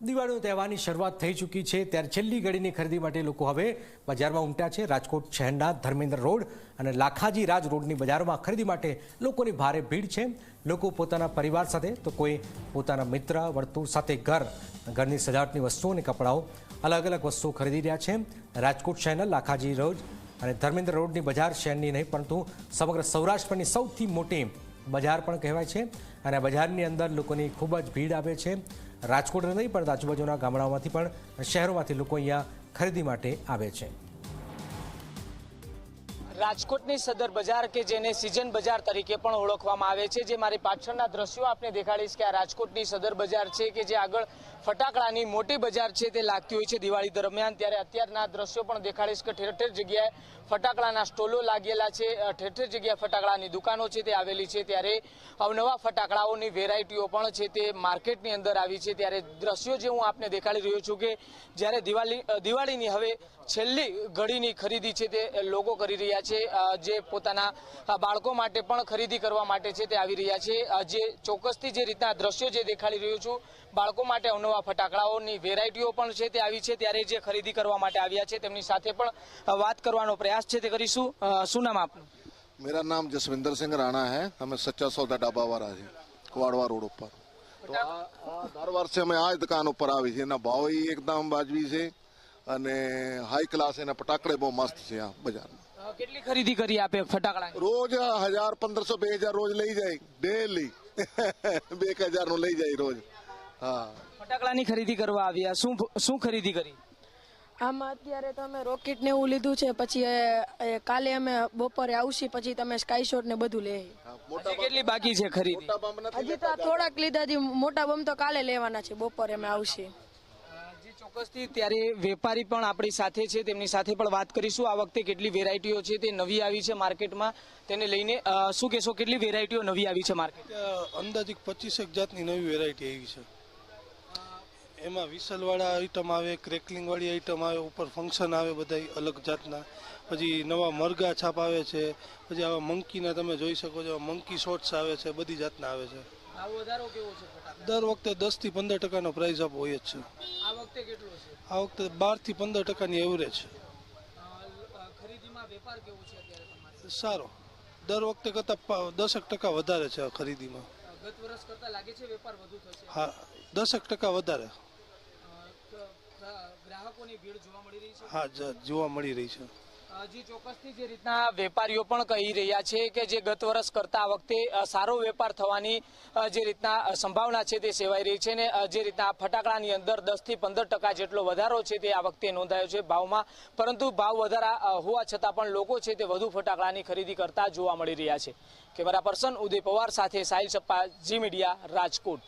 દિવાળીનો તહેવારની શરૂઆત થઈ ચૂકી છે ત્યારે છેલ્લી ઘડીની ખરીદી માટે લોકો હવે બજારમાં ઉમટ્યા છે। રાજકોટ શહેરના ધર્મેન્દ્ર રોડ અને લાખાજી રાજ રોડની બજારોમાં ખરીદી માટે લોકોની ભારે ભીડ છે। લોકો પોતાના પરિવાર સાથે તો કોઈ પોતાના મિત્ર વર્તુળ સાથે ઘરની સજાવટની વસ્તુઓ અને કપડાઓ અલગ અલગ વસ્તુઓ ખરીદી રહ્યા છે। રાજકોટ શહેરના લાખાજી રોડ અને ધર્મેન્દ્ર રોડની બજાર શહેરની નહીં પરંતુ સમગ્ર સૌરાષ્ટ્રની સૌથી મોટી બજાર પણ કહેવાય છે અને આ બજારની અંદર લોકોની ખૂબ જ ભીડ આવે છે। રાજકોટ નહીં પણ આજુબાજુના ગામડાઓમાંથી પણ શહેરોમાંથી લોકો અહીંયા ખરીદી માટે આવે છે। રાજકોટની સદર બજાર કે જેને સિઝન બજાર તરીકે પણ ઓળખવામાં આવે છે। જે મારી પાછળના દ્રશ્યો આપને દેખાડીશ કે આ રાજકોટની સદર બજાર છે કે જે આગળ ફટાકડાની મોટી બજાર છે તે લાગતી હોય છે દિવાળી દરમિયાન। ત્યારે અત્યારના દ્રશ્યો પણ દેખાડીશ કે ઠેર ઠેર જગ્યાએ ફટાકડાના સ્ટોલો લાગેલા છે, ઠેર ઠેર જગ્યાએ ફટાકડાની દુકાનો છે તે આવેલી છે। ત્યારે અવનવા ફટાકડાઓની વેરાયટીઓ પણ છે તે માર્કેટની અંદર આવી છે। ત્યારે દ્રશ્યો જે હું આપને દેખાડી રહ્યો છું કે જ્યારે દિવાળીની હવે છેલ્લી ઘડીની ખરીદી છે તે લોકો કરી રહ્યા છે, જે પોતાના બાળકો માટે પણ ખરીદી કરવા માટે છે તે આવી રહ્યા છે। જે ચોક્કસથી જે રીતના દ્રશ્યો જે દેખાડી રહ્યો છું, બાળકો માટે અવનવા ફટાકડાઓની વેરાયટીઓ પણ છે તે આવી છે। ત્યારે જે ખરીદી કરવા માટે આવ્યા છે તેમની સાથે પણ વાત કરવાનો પ્રયાસ છે તે કરીશું। શું નામ આપનું? मेरा नाम जसविंदर सिंह राणा है। हमें सच्चा सौदा ढाबा वाला है कुवाड़वा रोड पर। तो દર વર્ષે અમે આ દુકાન ઉપર આવી છે। એના ભાવ એકદમ વાજબી છે અને હાઈ ક્લાસ એના ફટાકડે બહુ મસ્ત છે। આ બજારમાં કેટલી ખરીદી કરી આપે ફટાકડા? રોજ 1000, 1500, 2000 રોજ લઈ જાય ડેલી 1000 નું લઈ જાય રોજ। હા, ફટાકડાની ખરીદી કરવા આવ્યા, શું ખરીદી કરી? આમાં અત્યારે તો અમે રોકેટ ને એવું લીધું છે, પછી કાલે અમે બપોરે આવશી પછી તમે સ્કાય શોટ ને બધું લે। કેટલી બાકી છે ખરીદી? હજી તો થોડાક લીધા, હજી મોટા બમ તો કાલે લેવાના છે, બપોરે અમે આવશી। ચોક્કસથી ત્યારે વેપારી પણ આપણી સાથે છે, તેમની સાથે પણ વાત કરીશું। આ વખતે કેટલી વેરાયટીઓ છે તે નવી આવી છે માર્કેટમાં, તેને લઈને શું કહેશો? કેટલી વેરાયટીઓ નવી આવી છે માર્કેટ? અંદાજિત 25 જાતની નવી વેરાયટી આવી છે। એમાં વિસલવાળા આઈટમ આવે, ક્રેકલિંગ વાળી આઈટમ આવે, ઉપર ફંક્શન આવે બધા અલગ જાતના, પછી નવા મરઘા છાપ આવે છે, પછી આવા મંકીના તમે જોઈ શકો છો, મંકી શોર્ટ્સ આવે છે, બધી જાતના આવે છે। દર વખતે 10 થી 15% પ્રાઇસ અપ હોય જ છે। આ વખતે કેટલો છે? આ વખતે 12 થી 15% એવરેજ છે। ખરીદીમાં વેપાર કેવો છે અત્યારે તમારે? સારો, દર વખતે કરતાં 10% વધારે છે ખરીદીમાં। ગત વર્ષ કરતા લાગે છે વેપાર વધુ થશે? હા, 10% વધારે। ગ્રાહકોની ભીડ જોવા મળી રહી છે? હા, જોવા મળી રહી છે। હજી ચોક્કસથી જે રીતના વેપારીઓ પણ કહી રહ્યા છે કે જે ગત વર્ષ કરતા આ વખતે સારો વેપાર થવાની જે રીતના સંભાવના છે તે સેવાઈ રહી છે। ને જે રીતના ફટાકડાની અંદર 10 થી 15% જેટલો વધારો છે તે આ વખતે નોંધાયો છે ભાવમાં, પરંતુ ભાવ વધારા હોવા છતાં પણ લોકો છે તે વધુ ફટાકડાની ખરીદી કરતા જોવા મળી રહ્યા છે। કેમેરા પર્સન ઉદય પવાર સાથે સાહિલ સપ્પા, જી મીડિયા, રાજકોટ।